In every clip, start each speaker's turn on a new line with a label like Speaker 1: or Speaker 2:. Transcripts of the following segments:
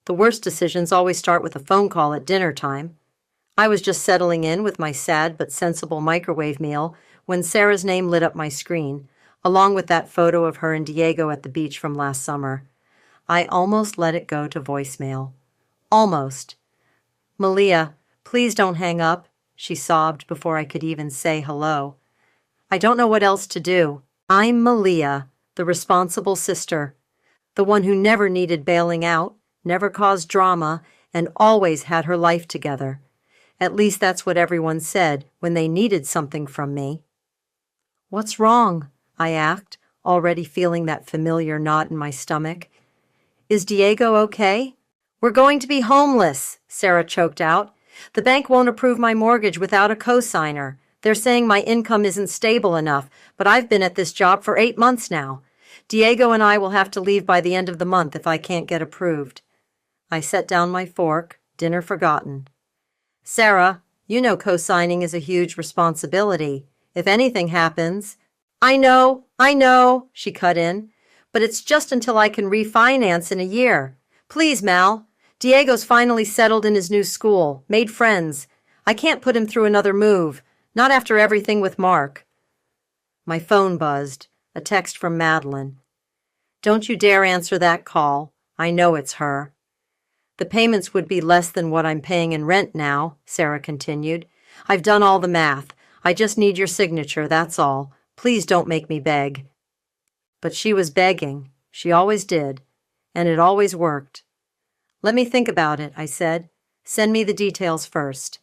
Speaker 1: The worst decisions always start with a phone call at dinner time. I was just settling in with my sad but sensible microwave meal when Sarah's name lit up my screen, along with that photo of her and Diego at the beach from last summer. I almost let it go to voicemail. Almost. "Malia, please don't hang up," she sobbed before I could even say hello. "I don't know what else to do. I'm Malia, the responsible sister, the one who never needed bailing out, never caused drama, and always had her life together. At least that's what everyone said when they needed something from me." "What's wrong?" I asked, already feeling that familiar knot in my stomach. "Is Diego okay?" "We're going to be homeless," Sarah choked out. "The bank won't approve my mortgage without a cosigner. They're saying my income isn't stable enough, but I've been at this job for 8 months now. Diego and I will have to leave by the end of the month if I can't get approved." I set down my fork, dinner forgotten. "Sarah, you know co-signing is a huge responsibility. If anything happens—" I know, she cut in. "But it's just until I can refinance in a year. Please, Mal. Diego's finally settled in his new school, made friends. I can't put him through another move, not after everything with Mark." My phone buzzed, a text from Madeline. "Don't you dare answer that call. I know it's her." "The payments would be less than what I'm paying in rent now," Sarah continued. "I've done all the math. I just need your signature, that's all. Please don't make me beg." But she was begging. She always did. And it always worked. "Let me think about it," I said. "Send me the details first."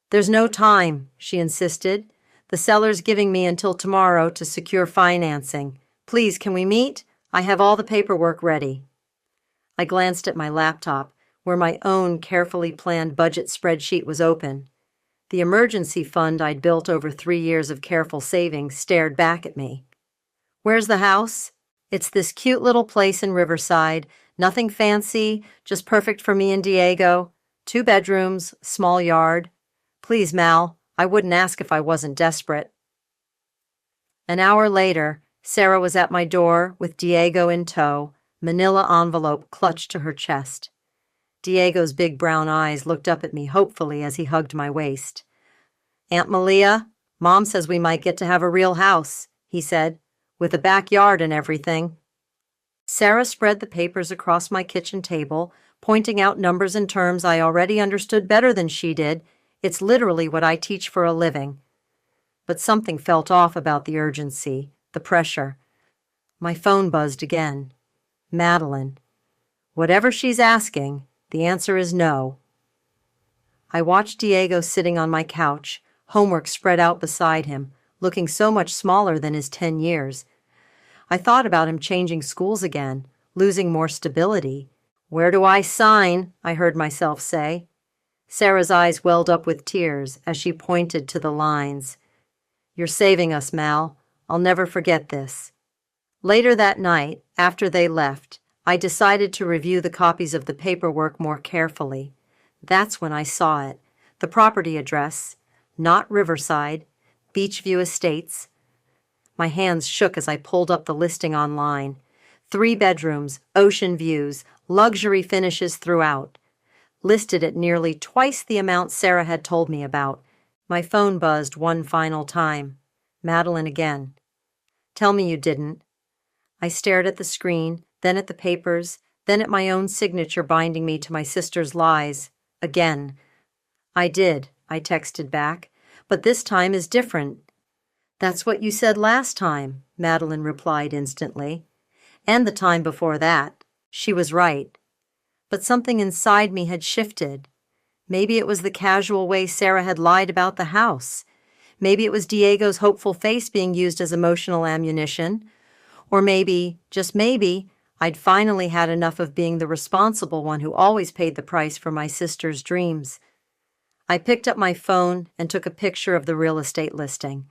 Speaker 1: "There's no time," she insisted. "The seller's giving me until tomorrow to secure financing. Please, can we meet? I have all the paperwork ready." I glanced at my laptop, where my own carefully planned budget spreadsheet was open. The emergency fund I'd built over 3 years of careful saving stared back at me. "Where's the house?" "It's this cute little place in Riverside. Nothing fancy, just perfect for me and Diego. 2 bedrooms, small yard. Please, Mal, I wouldn't ask if I wasn't desperate." An hour later, Sarah was at my door with Diego in tow, manila envelope clutched to her chest. Diego's big brown eyes looked up at me hopefully as he hugged my waist. "Aunt Malia, Mom says we might get to have a real house," he said, "with a backyard and everything." Sarah spread the papers across my kitchen table, pointing out numbers and terms I already understood better than she did. It's literally what I teach for a living. But something felt off about the urgency, the pressure. My phone buzzed again. Madeline. Whatever she's asking, the answer is no. I watched Diego sitting on my couch, homework spread out beside him, looking so much smaller than his 10 years. I thought about him changing schools again, losing more stability. "Where do I sign?" I heard myself say. Sarah's eyes welled up with tears as she pointed to the lines. "You're saving us, Mal. I'll never forget this." Later that night, after they left, I decided to review the copies of the paperwork more carefully. That's when I saw it. The property address, not Riverside, Beachview Estates. My hands shook as I pulled up the listing online. 3 bedrooms, ocean views, luxury finishes throughout. Listed at nearly twice the amount Sarah had told me about. My phone buzzed one final time. Madeline again. "Tell me you didn't." I stared at the screen, then at the papers, then at my own signature binding me to my sister's lies. Again. "I did," I texted back, "but this time is different." "That's what you said last time," Madeline replied instantly. "And the time before that." She was right. But something inside me had shifted. Maybe it was the casual way Sarah had lied about the house. Maybe it was Diego's hopeful face being used as emotional ammunition. Or maybe, just maybe, I'd finally had enough of being the responsible one who always paid the price for my sister's dreams. I picked up my phone and took a picture of the real estate listing.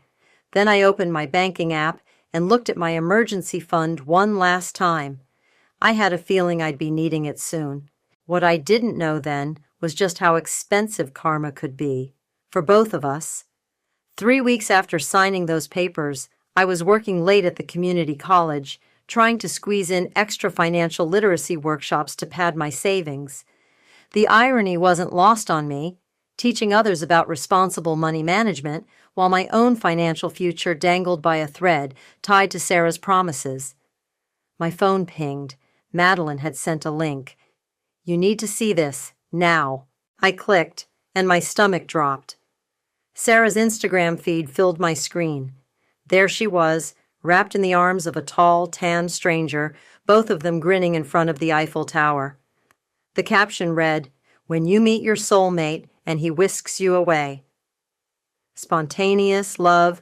Speaker 1: Then I opened my banking app and looked at my emergency fund one last time. I had a feeling I'd be needing it soon. What I didn't know then was just how expensive karma could be, for both of us. 3 weeks after signing those papers, I was working late at the community college, trying to squeeze in extra financial literacy workshops to pad my savings. The irony wasn't lost on me, teaching others about responsible money management while my own financial future dangled by a thread tied to Sarah's promises. My phone pinged. Madeline had sent a link. "You need to see this, now." I clicked, and my stomach dropped. Sarah's Instagram feed filled my screen. There she was, wrapped in the arms of a tall, tan stranger, both of them grinning in front of the Eiffel Tower. The caption read, "When you meet your soulmate and he whisks you away." Spontaneous love,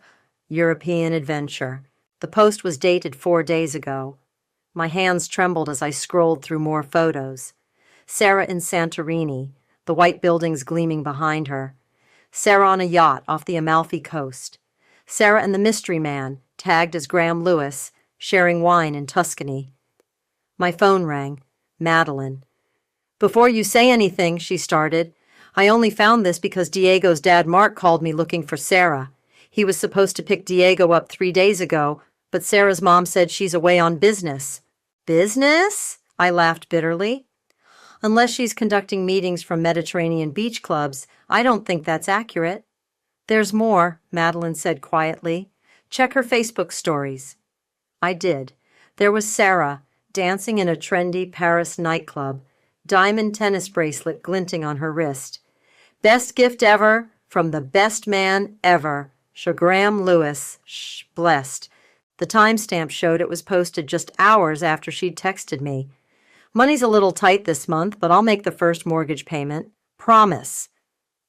Speaker 1: European adventure. The post was dated 4 days ago. My hands trembled as I scrolled through more photos. Sarah in Santorini, the white buildings gleaming behind her. Sarah on a yacht off the Amalfi Coast. Sarah and the mystery man, tagged as Graham Lewis, sharing wine in Tuscany. My phone rang. Madeline. "Before you say anything," she started, "I only found this because Diego's dad Mark called me looking for Sarah. He was supposed to pick Diego up 3 days ago, but Sarah's mom said she's away on business." "Business?" I laughed bitterly. "Unless she's conducting meetings from Mediterranean beach clubs, I don't think that's accurate." "There's more," Madeline said quietly. "Check her Facebook stories." I did. There was Sarah, dancing in a trendy Paris nightclub, diamond tennis bracelet glinting on her wrist. "Best gift ever from the best man ever, Graham Lewis, blessed." The timestamp showed it was posted just hours after she'd texted me. "Money's a little tight this month, but I'll make the first mortgage payment. Promise."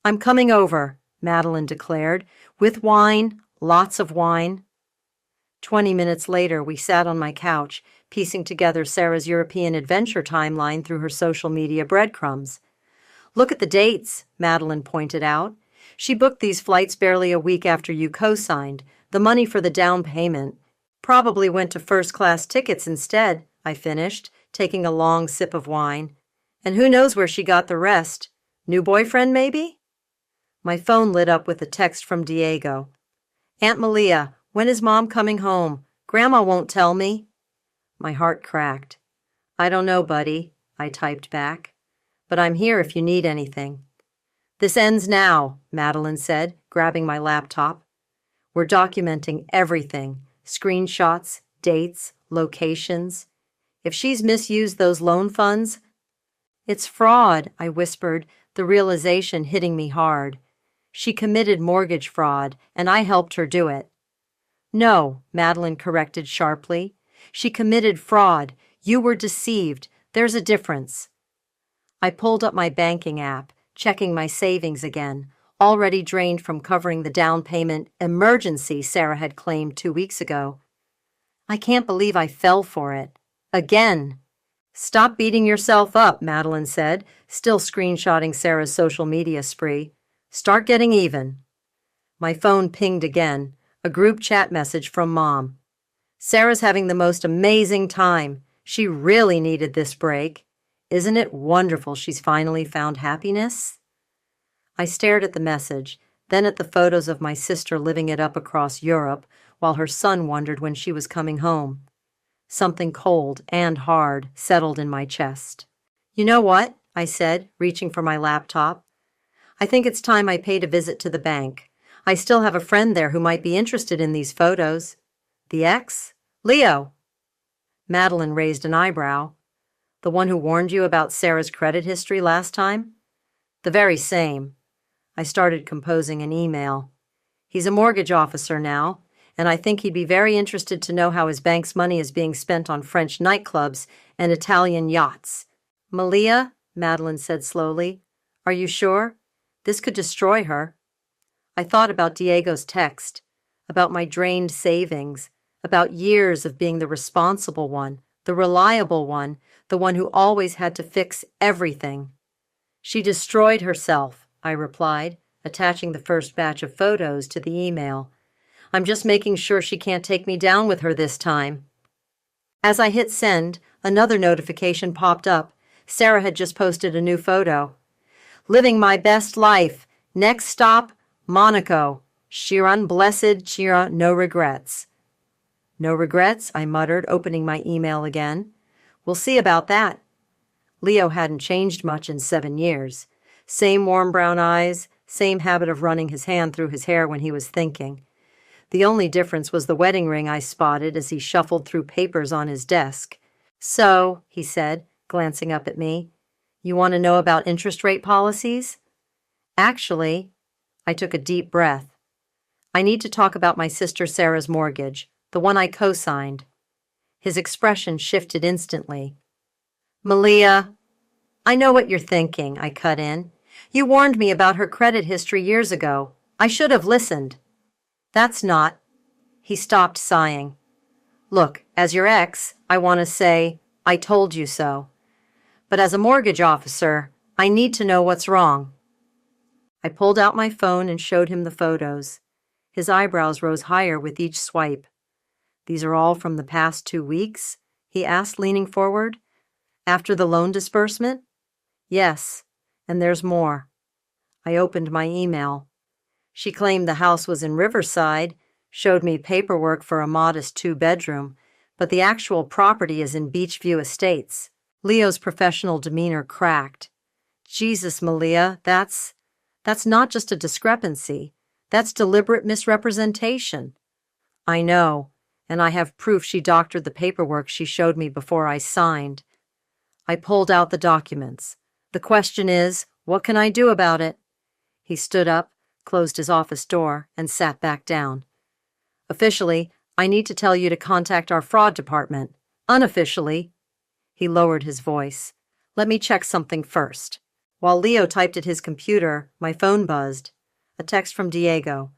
Speaker 1: "I'm coming over," Madeline declared, "with wine, lots of wine." 20 minutes later, we sat on my couch, piecing together Sarah's European adventure timeline through her social media breadcrumbs. "Look at the dates," Madeline pointed out. "She booked these flights barely a week after you co-signed. The money for the down payment probably went to first-class tickets instead," I finished, taking a long sip of wine. "And who knows where she got the rest? New boyfriend, maybe?" My phone lit up with a text from Diego. "Aunt Malia, when is Mom coming home? Grandma won't tell me." My heart cracked. "I don't know, buddy," I typed back. "But I'm here if you need anything." "This ends now," Madeline said, grabbing my laptop. "We're documenting everything. Screenshots, dates, locations. If she's misused those loan funds—" "It's fraud," I whispered, the realization hitting me hard. "She committed mortgage fraud, and I helped her do it." "No," Madeline corrected sharply. "She committed fraud. You were deceived. There's a difference." I pulled up my banking app, checking my savings again, already drained from covering the down payment emergency Sarah had claimed 2 weeks ago. "I can't believe I fell for it. Again." "Stop beating yourself up," Madeline said, still screenshotting Sarah's social media spree. "Start getting even." My phone pinged again, a group chat message from Mom. "Sarah's having the most amazing time. She really needed this break. Isn't it wonderful she's finally found happiness?" I stared at the message, then at the photos of my sister living it up across Europe, while her son wondered when she was coming home. Something cold and hard settled in my chest. "You know what?" I said, reaching for my laptop. "I think it's time I paid a visit to the bank. I still have a friend there who might be interested in these photos." "The ex? Leo?" Madeline raised an eyebrow. "The one who warned you about Sarah's credit history last time?" "The very same." I started composing an email. "He's a mortgage officer now, and I think he'd be very interested to know how his bank's money is being spent on French nightclubs and Italian yachts." "Malia," Madeline said slowly, "are you sure? This could destroy her." I thought about Diego's text, about my drained savings, about years of being the responsible one, the reliable one, the one who always had to fix everything. "She destroyed herself," I replied, attaching the first batch of photos to the email. "I'm just making sure she can't take me down with her this time." As I hit send, another notification popped up. Sarah had just posted a new photo. "Living my best life. Next stop, Monaco. Chiron blessed, Chira no regrets." No regrets, I muttered, opening my email again. We'll see about that. Leo hadn't changed much in 7 years. Same warm brown eyes, same habit of running his hand through his hair when he was thinking. The only difference was the wedding ring I spotted as he shuffled through papers on his desk. So, he said, glancing up at me, you want to know about interest rate policies? Actually, I took a deep breath. I need to talk about my sister Sarah's mortgage, the one I co-signed. His expression shifted instantly. Malia, I know what you're thinking, I cut in. You warned me about her credit history years ago. I should have listened. That's not. He stopped, sighing. Look, as your ex, I want to say, I told you so. But as a mortgage officer, I need to know what's wrong. I pulled out my phone and showed him the photos. His eyebrows rose higher with each swipe. These are all from the past 2 weeks? He asked, leaning forward. After the loan disbursement? Yes, and there's more. I opened my email. She claimed the house was in Riverside, showed me paperwork for a modest 2-bedroom, but the actual property is in Beachview Estates. Leo's professional demeanor cracked. Jesus, Malia, that's not just a discrepancy. That's deliberate misrepresentation. I know, and I have proof she doctored the paperwork she showed me before I signed. I pulled out the documents. The question is, what can I do about it? He stood up, closed his office door, and sat back down. Officially, I need to tell you to contact our fraud department. Unofficially, he lowered his voice. Let me check something first. While Leo typed at his computer, my phone buzzed. A text from Diego.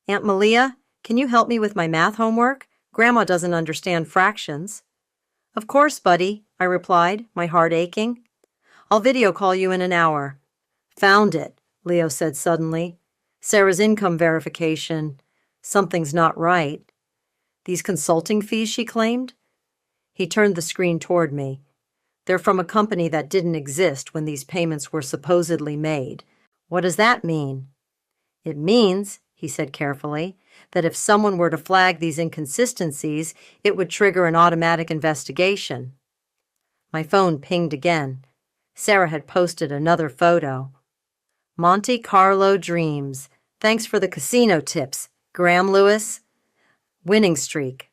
Speaker 1: Aunt Malia, can you help me with my math homework? Grandma doesn't understand fractions. Of course, buddy, I replied, my heart aching. I'll video call you in an hour. Found it, Leo said suddenly. Sarah's income verification. Something's not right. These consulting fees she claimed? He turned the screen toward me. They're from a company that didn't exist when these payments were supposedly made. What does that mean? It means, he said carefully, that if someone were to flag these inconsistencies, it would trigger an automatic investigation. My phone pinged again. Sarah had posted another photo. Monte Carlo dreams. Thanks for the casino tips, Graham Lewis. Winning streak.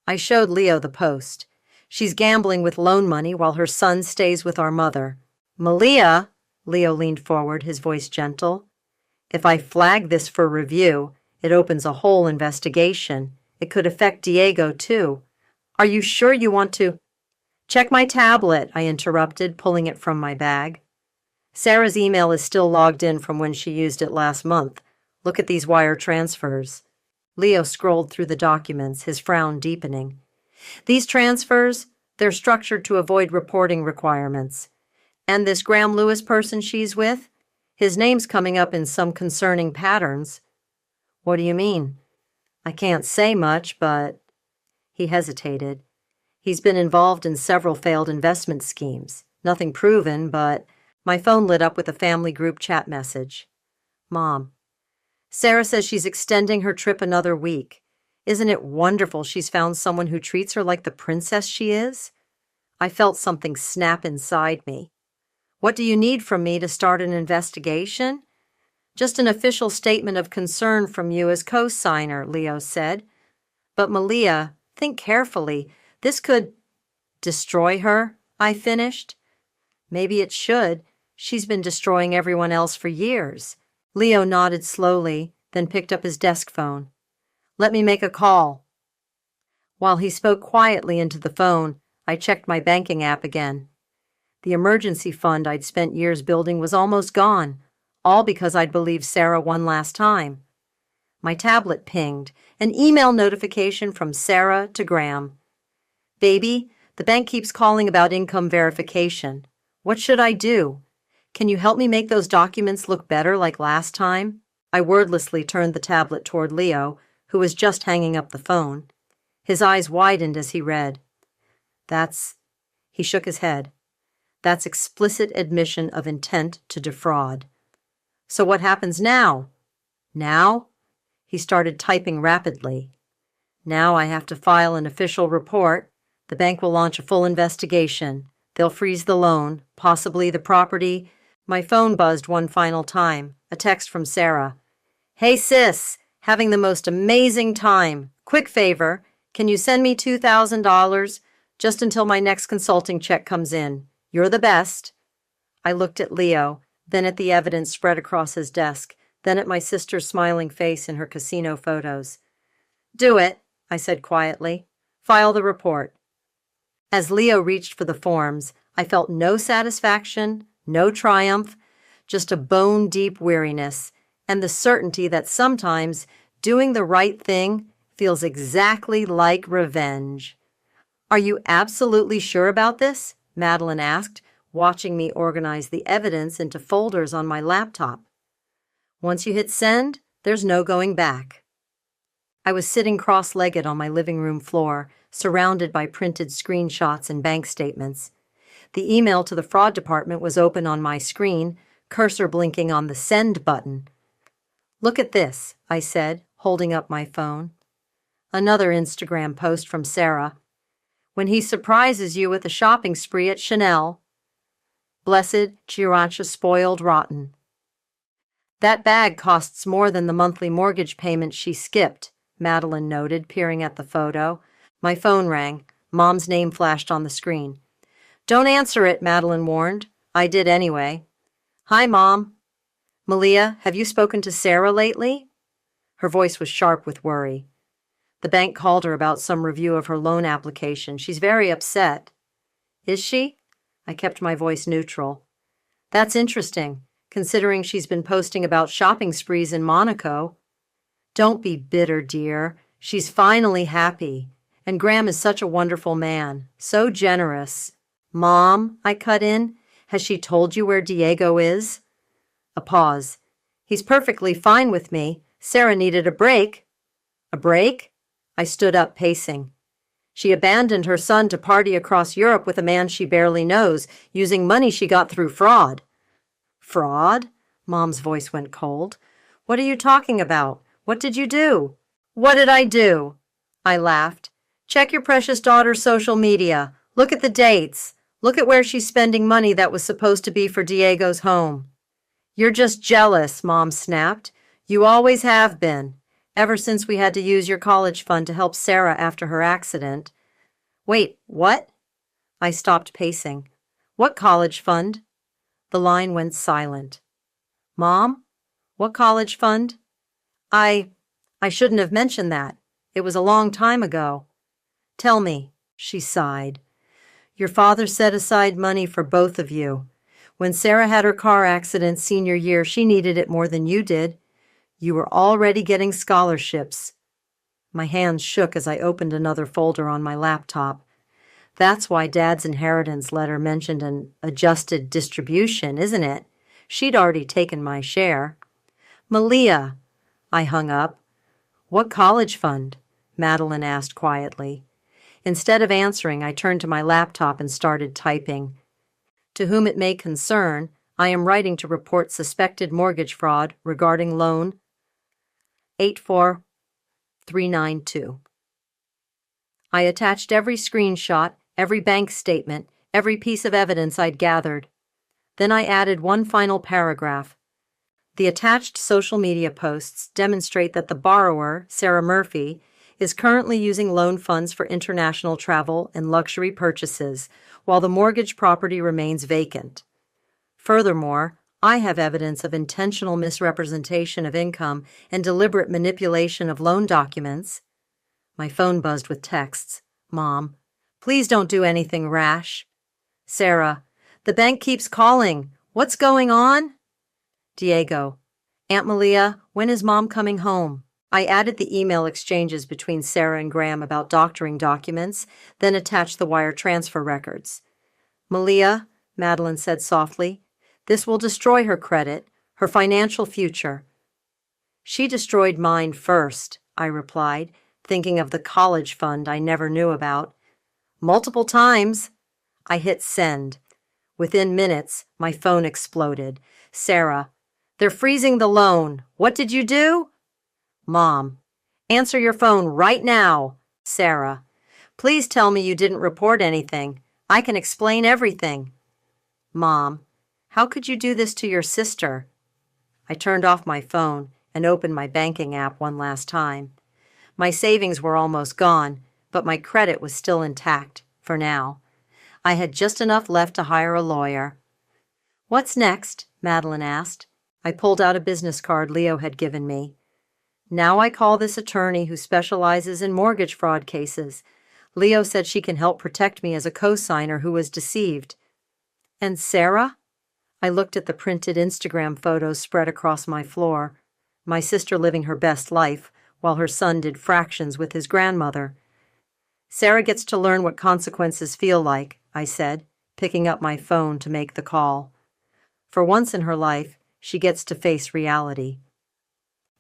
Speaker 1: I showed Leo the post. She's gambling with loan money while her son stays with our mother. Malia, Leo leaned forward, his voice gentle. If I flag this for review, it opens a whole investigation. It could affect Diego, too. Are you sure you want to? Check my tablet, I interrupted, pulling it from my bag. Sarah's email is still logged in from when she used it last month. Look at these wire transfers. Leo scrolled through the documents, his frown deepening. These transfers, they're structured to avoid reporting requirements. And this Graham Lewis person she's with? His name's coming up in some concerning patterns. What do you mean? I can't say much, but... He hesitated. He's been involved in several failed investment schemes. Nothing proven, but... My phone lit up with a family group chat message. Mom. Sarah says she's extending her trip another week. Isn't it wonderful she's found someone who treats her like the princess she is? I felt something snap inside me. What do you need from me to start an investigation? Just an official statement of concern from you as co-signer, Leo said. But Malia, think carefully. This could destroy her, I finished. Maybe it should. She's been destroying everyone else for years. Leo nodded slowly, then picked up his desk phone. Let me make a call. While he spoke quietly into the phone, I checked my banking app again. The emergency fund I'd spent years building was almost gone, all because I'd believed Sarah one last time. My tablet pinged, an email notification from Sarah to Graham. Baby, the bank keeps calling about income verification. What should I do? Can you help me make those documents look better like last time? I wordlessly turned the tablet toward Leo, who was just hanging up the phone. His eyes widened as he read. He shook his head. That's explicit admission of intent to defraud. So what happens now? Now? He started typing rapidly. Now I have to file an official report. The bank will launch a full investigation. They'll freeze the loan, possibly the property. My phone buzzed one final time. A text from Sarah. Hey sis, having the most amazing time. Quick favor, can you send me $2,000 just until my next consulting check comes in? You're the best. I looked at Leo, then at the evidence spread across his desk, then at my sister's smiling face in her casino photos. Do it, I said quietly. File the report. As Leo reached for the forms, I felt no satisfaction, no triumph, just a bone-deep weariness, and the certainty that sometimes doing the right thing feels exactly like revenge. Are you absolutely sure about this? Madeline asked, watching me organize the evidence into folders on my laptop. Once you hit send, there's no going back. I was sitting cross-legged on my living room floor, surrounded by printed screenshots and bank statements. The email to the fraud department was open on my screen, cursor blinking on the send button. Look at this, I said, holding up my phone. Another Instagram post from Sarah. When he surprises you with a shopping spree at Chanel. Blessed Chiracha spoiled rotten. That bag costs more than the monthly mortgage payment she skipped, Madeline noted, peering at the photo. My phone rang. Mom's name flashed on the screen. Don't answer it, Madeline warned. I did anyway. Hi, Mom. Malia, have you spoken to Sarah lately? Her voice was sharp with worry. The bank called her about some review of her loan application. She's very upset. Is she? I kept my voice neutral. That's interesting, considering she's been posting about shopping sprees in Monaco. Don't be bitter, dear. She's finally happy. And Graham is such a wonderful man. So generous. Mom, I cut in, has she told you where Diego is? A pause. He's perfectly fine with me. Sarah needed a break. A break? I stood up, pacing. She abandoned her son to party across Europe with a man she barely knows, using money she got through fraud. Fraud? Mom's voice went cold. What are you talking about? What did you do? What did I do? I laughed. Check your precious daughter's social media. Look at the dates. Look at where she's spending money that was supposed to be for Diego's home. You're just jealous, Mom snapped. You always have been, ever since we had to use your college fund to help Sarah after her accident. Wait, what? I stopped pacing. What college fund? The line went silent. Mom? What college fund? I shouldn't have mentioned that. It was a long time ago. Tell me, she sighed. Your father set aside money for both of you. When Sarah had her car accident senior year, she needed it more than you did. You were already getting scholarships. My hands shook as I opened another folder on my laptop. That's why Dad's inheritance letter mentioned an adjusted distribution, isn't it? She'd already taken my share. Malia, I hung up. What college fund? Madeline asked quietly. Instead of answering, I turned to my laptop and started typing. To whom it may concern, I am writing to report suspected mortgage fraud regarding loan 84392. I attached every screenshot, every bank statement, every piece of evidence I'd gathered. Then I added one final paragraph. The attached social media posts demonstrate that the borrower, Sarah Murphy, is currently using loan funds for international travel and luxury purchases, while the mortgage property remains vacant. Furthermore, I have evidence of intentional misrepresentation of income and deliberate manipulation of loan documents. My phone buzzed with texts. Mom, please don't do anything rash. Sarah, the bank keeps calling. What's going on? Diego, Aunt Malia, when is Mom coming home? I added the email exchanges between Sarah and Graham about doctoring documents, then attached the wire transfer records. Malia, Madeline said softly, this will destroy her credit, her financial future. She destroyed mine first, I replied, thinking of the college fund I never knew about. Multiple times. I hit send. Within minutes, my phone exploded. Sarah, they're freezing the loan. What did you do? Mom, Answer your phone right now. Sarah. Please tell me you didn't report anything. I can explain everything. Mom. How could you do this to your sister? I turned off my phone and opened my banking app one last time. My savings were almost gone, but my credit was still intact, for now. I had just enough left to hire a lawyer. What's next? Madeline asked. I pulled out a business card Leo had given me. Now I call this attorney who specializes in mortgage fraud cases. Leo said she can help protect me as a co-signer who was deceived. And Sarah? I looked at the printed Instagram photos spread across my floor. My sister living her best life, while her son did fractions with his grandmother. Sarah gets to learn what consequences feel like, I said, picking up my phone to make the call. For once in her life, she gets to face reality.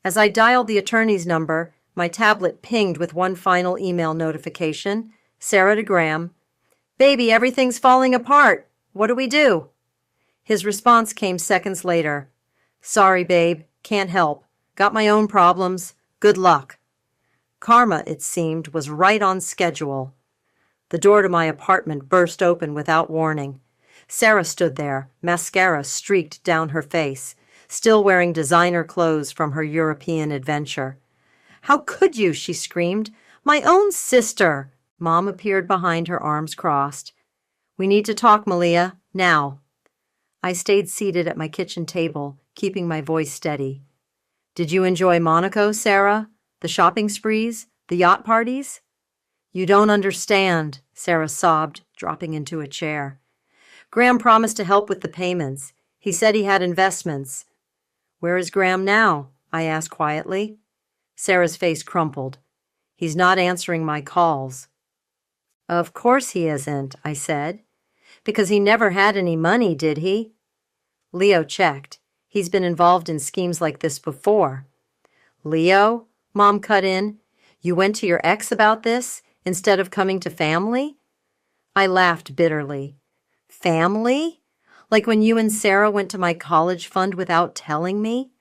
Speaker 1: As I dialed the attorney's number, my tablet pinged with one final email notification. Sarah to Graham. Baby, everything's falling apart. What do we do? His response came seconds later. Sorry, babe. Can't help. Got my own problems. Good luck. Karma, it seemed, was right on schedule. The door to my apartment burst open without warning. Sarah stood there, mascara streaked down her face, still wearing designer clothes from her European adventure. How could you? She screamed. My own sister! Mom appeared behind her, arms crossed. We need to talk, Malia, now. I stayed seated at my kitchen table, keeping my voice steady. Did you enjoy Monaco, Sarah? The shopping sprees? The yacht parties? You don't understand, Sarah sobbed, dropping into a chair. Graham promised to help with the payments. He said he had investments. Where is Graham now? I asked quietly. Sarah's face crumpled. He's not answering my calls. Of course he isn't, I said. Because he never had any money, did he? Leo checked. He's been involved in schemes like this before. Leo? Mom cut in. You went to your ex about this instead of coming to family? I laughed bitterly. Family? Like when you and Sarah went to my college fund without telling me?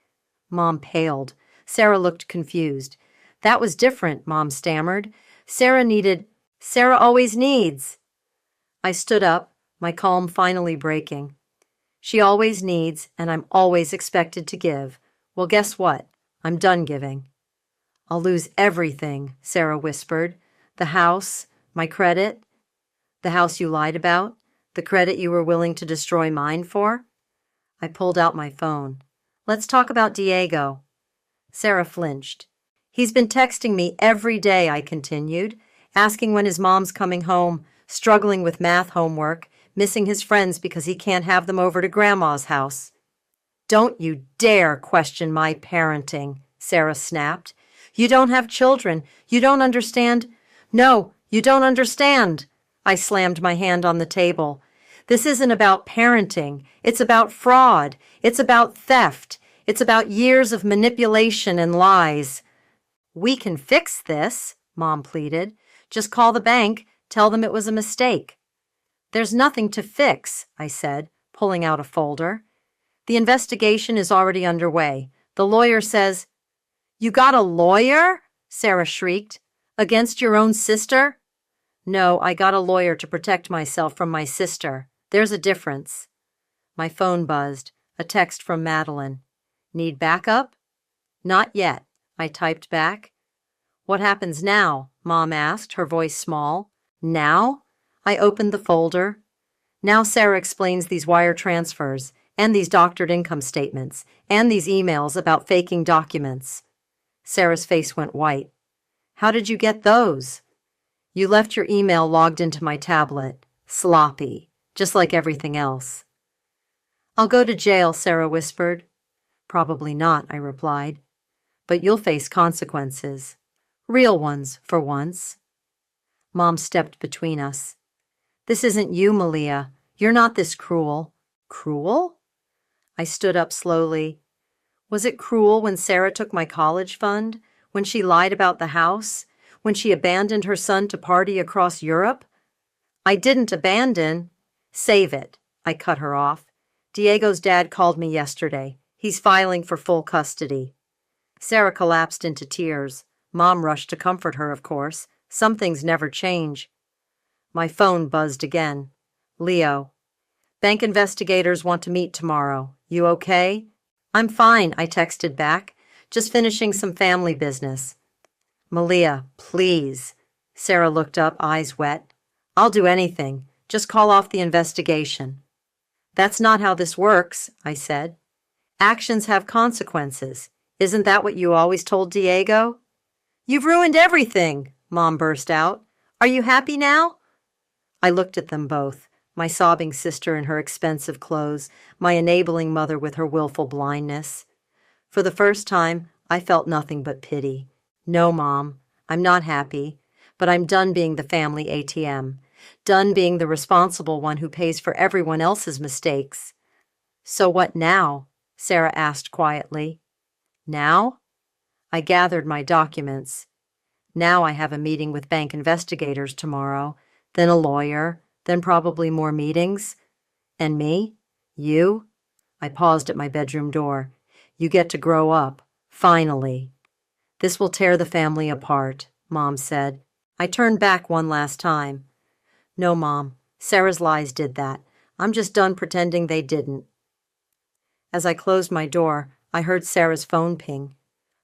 Speaker 1: Mom paled. Sarah looked confused. That was different, Mom stammered. Sarah always needs. I stood up, my calm finally breaking. She always needs, and I'm always expected to give. Well, guess what? I'm done giving. I'll lose everything, Sarah whispered. The house, my credit, the house you lied about, the credit you were willing to destroy mine for. I pulled out my phone. Let's talk about Diego. Sarah flinched. He's been texting me every day, I continued, asking when his mom's coming home, struggling with math homework, missing his friends because he can't have them over to Grandma's house. Don't you dare question my parenting, Sarah snapped. You don't have children. You don't understand. No, you don't understand. I slammed my hand on the table. This isn't about parenting. It's about fraud. It's about theft. It's about years of manipulation and lies. We can fix this, Mom pleaded. Just call the bank, tell them it was a mistake. There's nothing to fix, I said, pulling out a folder. The investigation is already underway. The lawyer says, You got a lawyer? Sarah shrieked. Against your own sister? No, I got a lawyer to protect myself from my sister. There's a difference. My phone buzzed. A text from Madeline. Need backup? Not yet, I typed back. What happens now? Mom asked, her voice small. Now? I opened the folder. Now Sarah explains these wire transfers, and these doctored income statements, and these emails about faking documents. Sarah's face went white. How did you get those? You left your email logged into my tablet. Sloppy, just like everything else. I'll go to jail, Sarah whispered. Probably not, I replied. But you'll face consequences. Real ones, for once. Mom stepped between us. This isn't you, Malia. You're not this cruel. Cruel? I stood up slowly. Was it cruel when Sarah took my college fund? When she lied about the house? When she abandoned her son to party across Europe? I didn't abandon. Save it. I cut her off. Diego's dad called me yesterday. He's filing for full custody. Sarah collapsed into tears. Mom rushed to comfort her, of course. Some things never change. My phone buzzed again. Leo. Bank investigators want to meet tomorrow. You okay? I'm fine, I texted back. Just finishing some family business. Malia, please. Sarah looked up, eyes wet. I'll do anything. Just call off the investigation. That's not how this works, I said. Actions have consequences. Isn't that what you always told Diego? You've ruined everything, Mom burst out. Are you happy now? I looked at them both, my sobbing sister in her expensive clothes, my enabling mother with her willful blindness. For the first time, I felt nothing but pity. No, Mom, I'm not happy, but I'm done being the family ATM, done being the responsible one who pays for everyone else's mistakes. So what now? Sarah asked quietly. Now? I gathered my documents. Now I have a meeting with bank investigators tomorrow, then a lawyer, then probably more meetings. And me? You? I paused at my bedroom door. You get to grow up, finally. This will tear the family apart, Mom said. I turned back one last time. No, Mom, Sarah's lies did that. I'm just done pretending they didn't. As I closed my door, I heard Sarah's phone ping.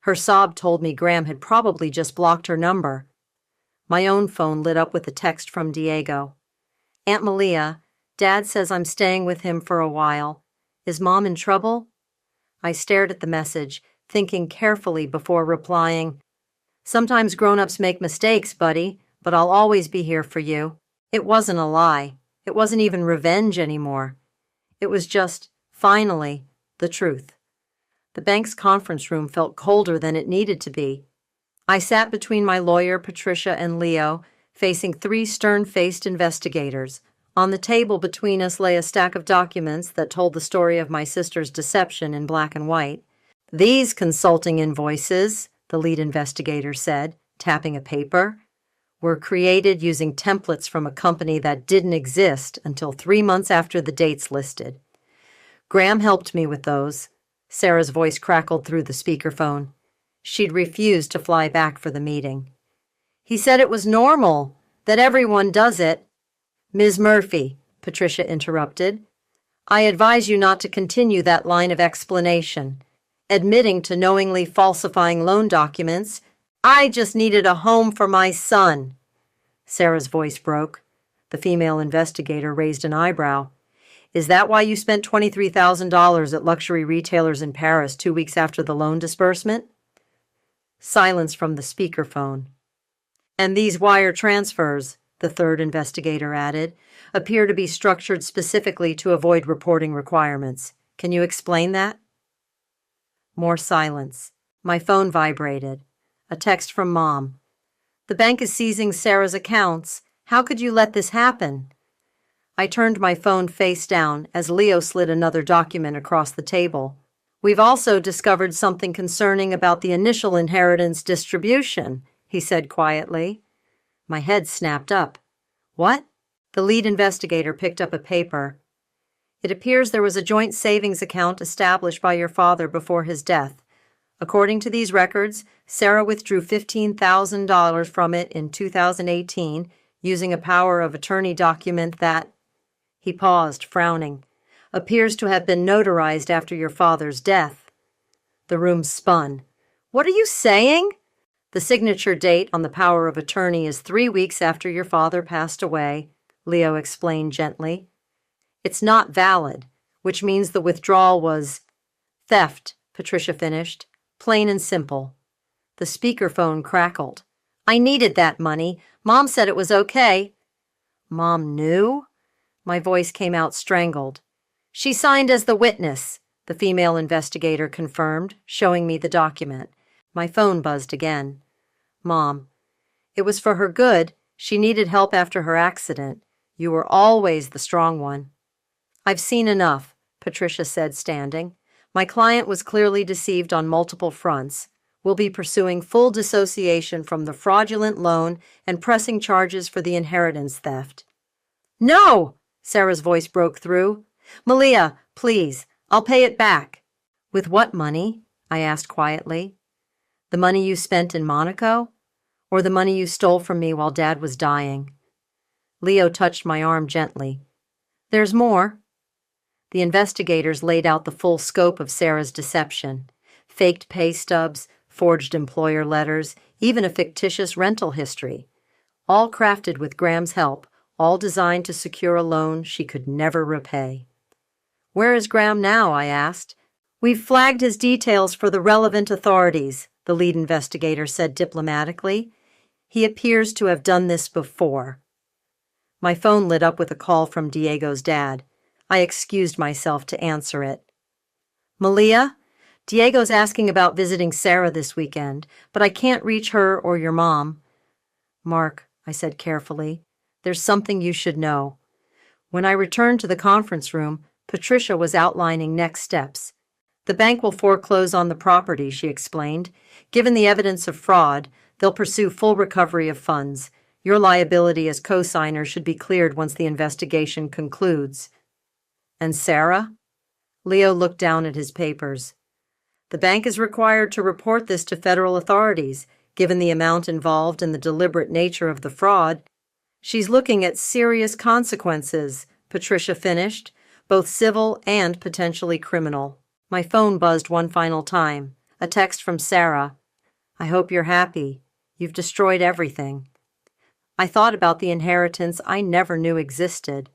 Speaker 1: Her sob told me Graham had probably just blocked her number. My own phone lit up with a text from Diego. Aunt Malia, Dad says I'm staying with him for a while. Is Mom in trouble? I stared at the message, thinking carefully before replying. Sometimes grown-ups make mistakes, buddy, but I'll always be here for you. It wasn't a lie. It wasn't even revenge anymore. It was just, finally, the truth. The bank's conference room felt colder than it needed to be. I sat between my lawyer, Patricia, and Leo, facing 3 stern-faced investigators. On the table between us lay a stack of documents that told the story of my sister's deception in black and white. These consulting invoices, the lead investigator said, tapping a paper, were created using templates from a company that didn't exist until 3 months after the dates listed. Graham helped me with those. Sarah's voice crackled through the speakerphone. She'd refused to fly back for the meeting. He said it was normal, that everyone does it. Ms. Murphy, Patricia interrupted, I advise you not to continue that line of explanation. Admitting to knowingly falsifying loan documents, I just needed a home for my son. Sarah's voice broke. The female investigator raised an eyebrow. Is that why you spent $23,000 at luxury retailers in Paris 2 weeks after the loan disbursement? Silence from the speakerphone. And these wire transfers, the third investigator added, appear to be structured specifically to avoid reporting requirements. Can you explain that? More silence. My phone vibrated. A text from Mom. The bank is seizing Sarah's accounts. How could you let this happen? I turned my phone face down as Leo slid another document across the table. We've also discovered something concerning about the initial inheritance distribution, he said quietly. My head snapped up. What? The lead investigator picked up a paper. It appears there was a joint savings account established by your father before his death. According to these records, Sarah withdrew $15,000 from it in 2018 using a power of attorney document that, he paused, frowning, appears to have been notarized after your father's death. The room spun. What are you saying? The signature date on the power of attorney is 3 weeks after your father passed away, Leo explained gently. It's not valid, which means the withdrawal was theft, Patricia finished, plain and simple. The speakerphone crackled. I needed that money. Mom said it was okay. Mom knew? My voice came out strangled. She signed as the witness, the female investigator confirmed, showing me the document. My phone buzzed again. Mom, it was for her good. She needed help after her accident. You were always the strong one. I've seen enough, Patricia said, standing. My client was clearly deceived on multiple fronts. We'll be pursuing full dissociation from the fraudulent loan and pressing charges for the inheritance theft. No! Sarah's voice broke through. Malia, please, I'll pay it back. With what money? I asked quietly. The money you spent in Monaco? Or the money you stole from me while Dad was dying? Leo touched my arm gently. There's more. The investigators laid out the full scope of Sarah's deception. Faked pay stubs, forged employer letters, even a fictitious rental history. All crafted with Graham's help, all designed to secure a loan she could never repay. Where is Graham now? I asked. We've flagged his details for the relevant authorities, the lead investigator said diplomatically. He appears to have done this before. My phone lit up with a call from Diego's dad. I excused myself to answer it. Malia, Diego's asking about visiting Sarah this weekend, but I can't reach her or your mom. Mark, I said carefully, there's something you should know. When I returned to the conference room, Patricia was outlining next steps. The bank will foreclose on the property, she explained. Given the evidence of fraud, they'll pursue full recovery of funds. Your liability as co-signer should be cleared once the investigation concludes. And Sarah? Leo looked down at his papers. The bank is required to report this to federal authorities. Given the amount involved and the deliberate nature of the fraud, she's looking at serious consequences, Patricia finished, both civil and potentially criminal. My phone buzzed one final time. A text from Sarah. I hope you're happy. You've destroyed everything. I thought about the inheritance I never knew existed.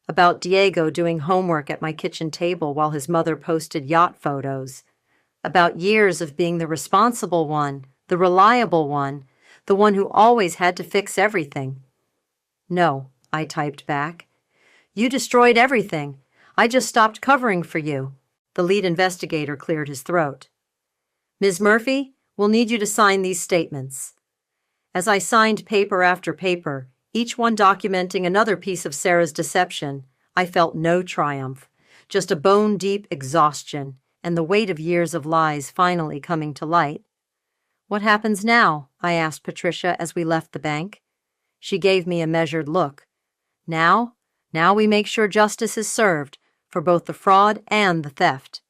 Speaker 1: About Diego doing homework at my kitchen table while his mother posted yacht photos. About years of being the responsible one, the reliable one, the one who always had to fix everything. No, I typed back. You destroyed everything. I just stopped covering for you. The lead investigator cleared his throat. Ms. Murphy, we'll need you to sign these statements. As I signed paper after paper, each one documenting another piece of Sarah's deception, I felt no triumph, just a bone-deep exhaustion and the weight of years of lies finally coming to light. What happens now? I asked Patricia as we left the bank. She gave me a measured look. Now we make sure justice is served for both the fraud and the theft.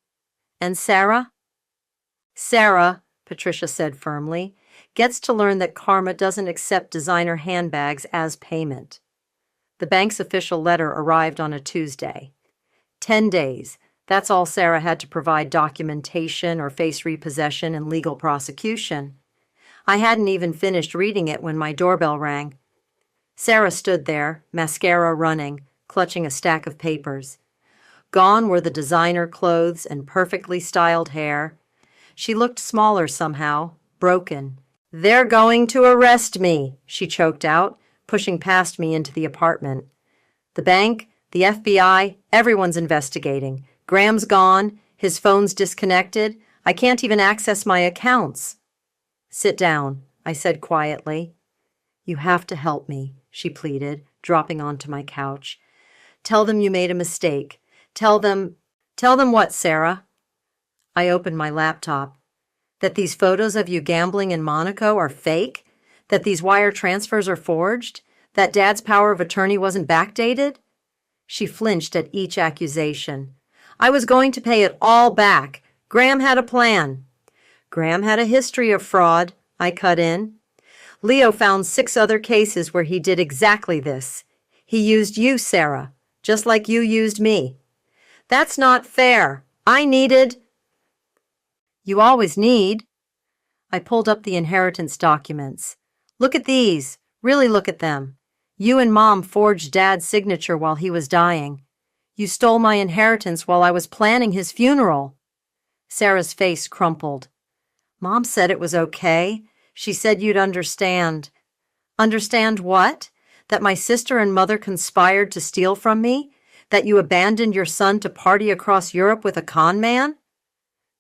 Speaker 1: And Sarah? Sarah, Patricia said firmly, gets to learn that karma doesn't accept designer handbags as payment. The bank's official letter arrived on a Tuesday. 10 days. That's all Sarah had to provide documentation or face repossession and legal prosecution. I hadn't even finished reading it when my doorbell rang. Sarah stood there, mascara running, clutching a stack of papers. Gone were the designer clothes and perfectly styled hair. She looked smaller somehow, broken. They're going to arrest me, she choked out, pushing past me into the apartment. The bank, the FBI, everyone's investigating. Graham's gone, his phone's disconnected. I can't even access my accounts. Sit down, I said quietly. You have to help me, she pleaded, dropping onto my couch. Tell them you made a mistake. Tell them what, Sarah? I opened my laptop. That these photos of you gambling in Monaco are fake? That these wire transfers are forged? That Dad's power of attorney wasn't backdated? She flinched at each accusation. I was going to pay it all back. Graham had a plan. Graham had a history of fraud, I cut in. Leo found 6 other cases where he did exactly this. He used you, Sarah, just like you used me. That's not fair. I needed... You always need. I pulled up the inheritance documents. Look at these. Really look at them. You and Mom forged Dad's signature while he was dying. You stole my inheritance while I was planning his funeral. Sarah's face crumpled. Mom said it was okay. She said you'd understand. Understand what? That my sister and mother conspired to steal from me? That you abandoned your son to party across Europe with a con man?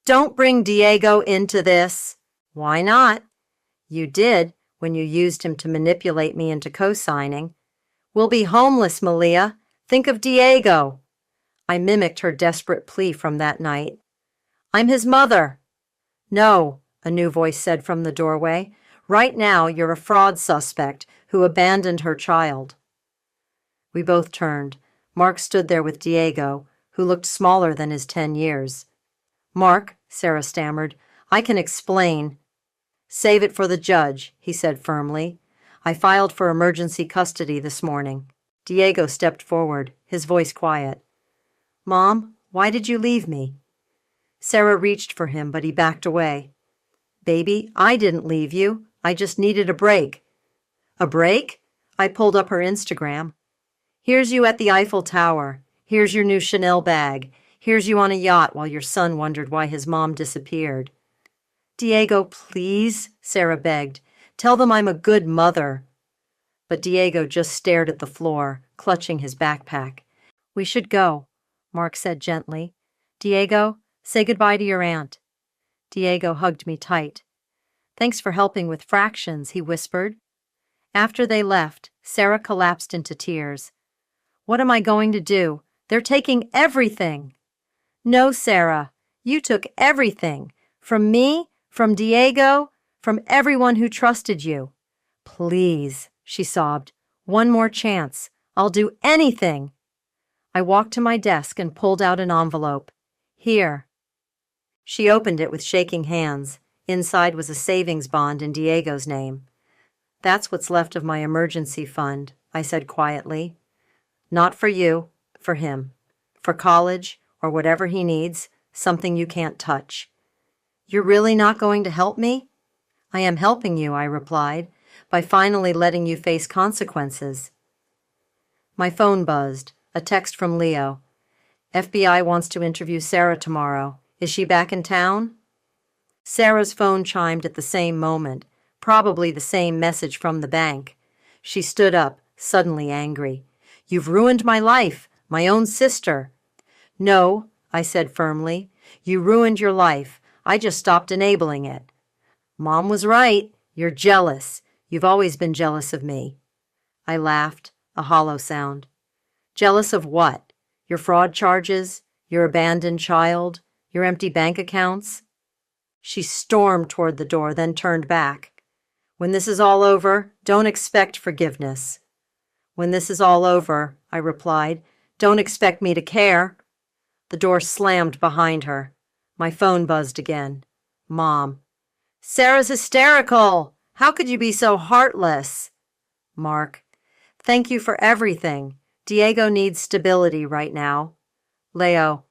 Speaker 1: Don't bring Diego into this. Why not? You did when you used him to manipulate me into co-signing. We'll be homeless, Malia. Think of Diego. I mimicked her desperate plea from that night. I'm his mother. No, a new voice said from the doorway. Right now you're a fraud suspect who abandoned her child. We both turned. Mark stood there with Diego, who looked smaller than his 10 years. Mark, Sarah stammered, I can explain. Save it for the judge, he said firmly. I filed for emergency custody this morning. Diego stepped forward, his voice quiet. Mom, why did you leave me? Sarah reached for him, but he backed away. Baby, I didn't leave you. I just needed a break. A break? I pulled up her Instagram. Here's you at the Eiffel Tower. Here's your new Chanel bag. Here's you on a yacht while your son wondered why his mom disappeared. Diego, please, Sarah begged. Tell them I'm a good mother. But Diego just stared at the floor, clutching his backpack. We should go, Mark said gently. Diego, say goodbye to your aunt. Diego hugged me tight. Thanks for helping with fractions, he whispered. After they left, Sarah collapsed into tears. What am I going to do? They're taking everything. No, Sarah, you took everything. From me, from Diego, from everyone who trusted you. Please, she sobbed. One more chance. I'll do anything. I walked to my desk and pulled out an envelope. Here. She opened it with shaking hands. Inside was a savings bond in Diego's name. That's what's left of my emergency fund, I said quietly. Not for you, for him. For college, or whatever he needs, something you can't touch. You're really not going to help me? I am helping you, I replied, by finally letting you face consequences. My phone buzzed, a text from Leo. FBI wants to interview Sarah tomorrow. Is she back in town? Sarah's phone chimed at the same moment, probably the same message from the bank. She stood up, suddenly angry. You've ruined my life, my own sister. No, I said firmly. You ruined your life. I just stopped enabling it. Mom was right. You're jealous. You've always been jealous of me. I laughed, a hollow sound. Jealous of what? Your fraud charges? Your abandoned child? Your empty bank accounts? She stormed toward the door, then turned back. When this is all over, don't expect forgiveness. When this is all over, I replied, don't expect me to care. The door slammed behind her. My phone buzzed again. Mom. Sarah's hysterical. How could you be so heartless? Mark. Thank you for everything. Diego needs stability right now. Leo.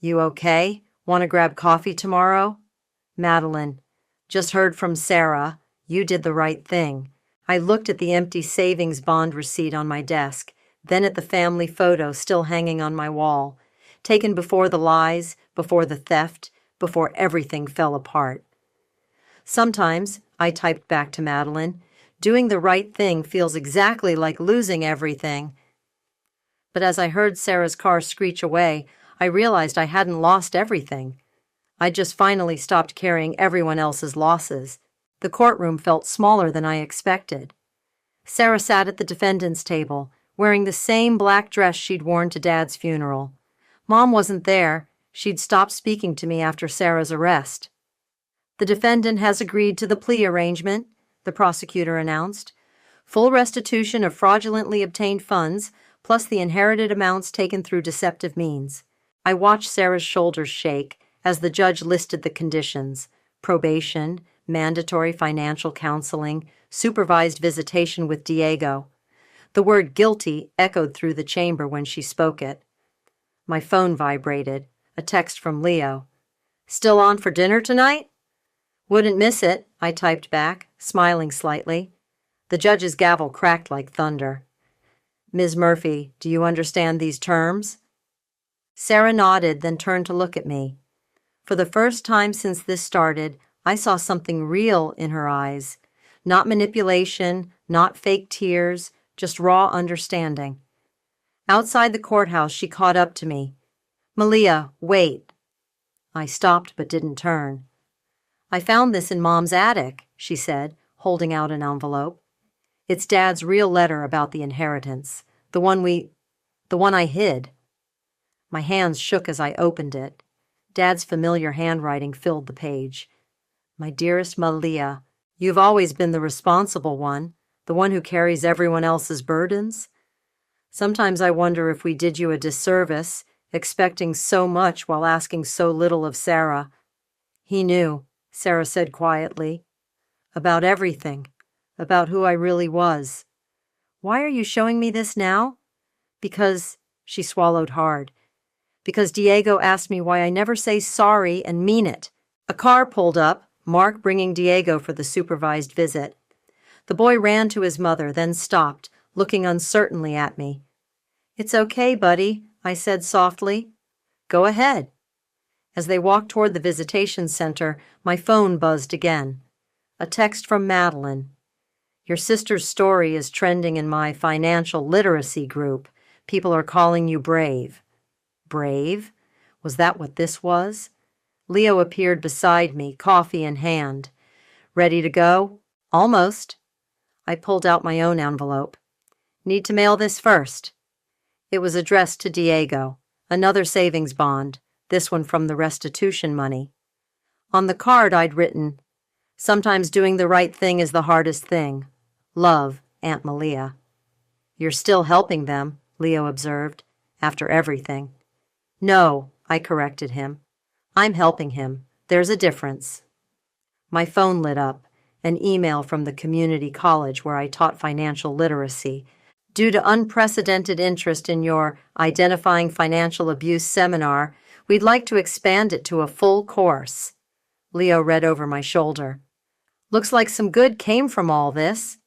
Speaker 1: You okay? Want to grab coffee tomorrow? Madeline. Just heard from Sarah. You did the right thing. I looked at the empty savings bond receipt on my desk, then at the family photo still hanging on my wall, taken before the lies, before the theft, before everything fell apart. Sometimes, I typed back to Madeline, doing the right thing feels exactly like losing everything. But as I heard Sarah's car screech away, I realized I hadn't lost everything. I just finally stopped carrying everyone else's losses. The courtroom felt smaller than I expected. Sarah sat at the defendant's table, wearing the same black dress she'd worn to Dad's funeral. Mom wasn't there. She'd stopped speaking to me after Sarah's arrest. The defendant has agreed to the plea arrangement, the prosecutor announced. Full restitution of fraudulently obtained funds, plus the inherited amounts taken through deceptive means. I watched Sarah's shoulders shake as the judge listed the conditions: probation, mandatory financial counseling, supervised visitation with Diego. The word guilty echoed through the chamber when she spoke it. My phone vibrated, a text from Leo. Still on for dinner tonight? Wouldn't miss it, I typed back, smiling slightly. The judge's gavel cracked like thunder. Ms. Murphy, do you understand these terms? Sarah nodded, then turned to look at me. For the first time since this started, I saw something real in her eyes. Not manipulation, not fake tears, just raw understanding. Outside the courthouse, she caught up to me. Malia, wait. I stopped but didn't turn. I found this in Mom's attic, she said, holding out an envelope. It's Dad's real letter about the inheritance, the one I hid. My hands shook as I opened it. Dad's familiar handwriting filled the page. My dearest Malia, you've always been the responsible one, the one who carries everyone else's burdens. Sometimes I wonder if we did you a disservice, expecting so much while asking so little of Sarah. He knew, Sarah said quietly. About everything, about who I really was. Why are you showing me this now? Because, she swallowed hard, because Diego asked me why I never say sorry and mean it. A car pulled up, Mark bringing Diego for the supervised visit. The boy ran to his mother, then stopped, looking uncertainly at me. "It's okay, buddy," I said softly. "Go ahead." As they walked toward the visitation center, my phone buzzed again. A text from Madeline. "Your sister's story is trending in my financial literacy group. People are calling you brave." Brave? Was that what this was? Leo appeared beside me, coffee in hand. "Ready to go?" "Almost." I pulled out my own envelope. "Need to mail this first." It was addressed to Diego. Another savings bond, this one from the restitution money. On the card I'd written, "Sometimes doing the right thing is the hardest thing. Love, Aunt Malia." "You're still helping them," Leo observed, "after everything." "No," I corrected him. "I'm helping him. There's a difference." My phone lit up, an email from the community college where I taught financial literacy. "Due to unprecedented interest in your Identifying Financial Abuse seminar, we'd like to expand it to a full course." Leo read over my shoulder. "Looks like some good came from all this."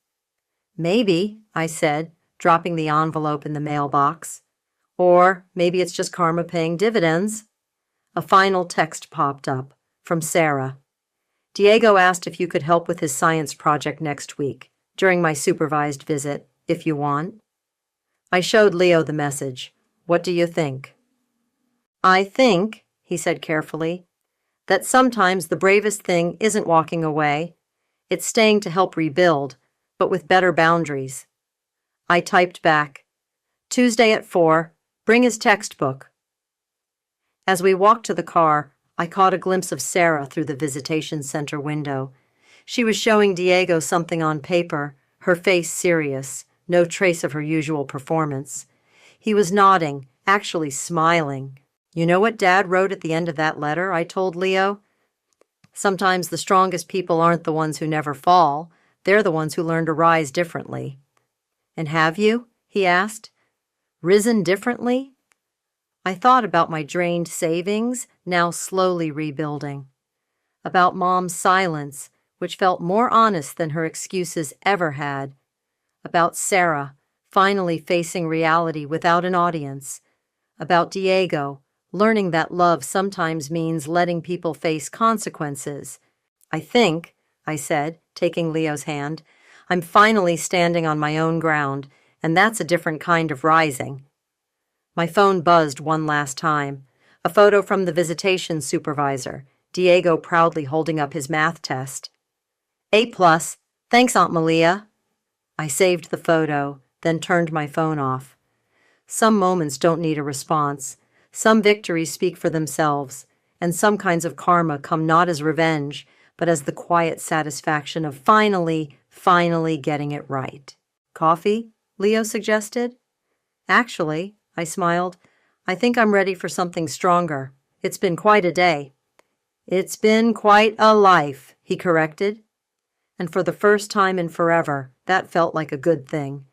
Speaker 1: "Maybe," I said, dropping the envelope in the mailbox. "Or maybe it's just karma paying dividends." A final text popped up, from Sarah. "Diego asked if you could help with his science project next week, during my supervised visit, if you want." I showed Leo the message. "What do you think?" "I think," he said carefully, "that sometimes the bravest thing isn't walking away. It's staying to help rebuild, but with better boundaries." I typed back, "Tuesday at 4, bring his textbook." As we walked to the car, I caught a glimpse of Sarah through the visitation center window. She was showing Diego something on paper, her face serious, no trace of her usual performance. He was nodding, actually smiling. "You know what Dad wrote at the end of that letter?" I told Leo. "Sometimes the strongest people aren't the ones who never fall. They're the ones who learn to rise differently." "And have you?" he asked. "Risen differently?" I thought about my drained savings, now slowly rebuilding. About Mom's silence, which felt more honest than her excuses ever had. About Sarah, finally facing reality without an audience. About Diego, learning that love sometimes means letting people face consequences. "I think," I said, taking Leo's hand, "I'm finally standing on my own ground, and that's a different kind of rising." My phone buzzed one last time. A photo from the visitation supervisor, Diego proudly holding up his math test. "A+, thanks, Aunt Malia." I saved the photo, then turned my phone off. Some moments don't need a response. Some victories speak for themselves, and some kinds of karma come not as revenge, but as the quiet satisfaction of finally getting it right. "Coffee?" Leo suggested. "Actually," I smiled, "I think I'm ready for something stronger. It's been quite a day." "It's been quite a life," he corrected. And for the first time in forever, that felt like a good thing.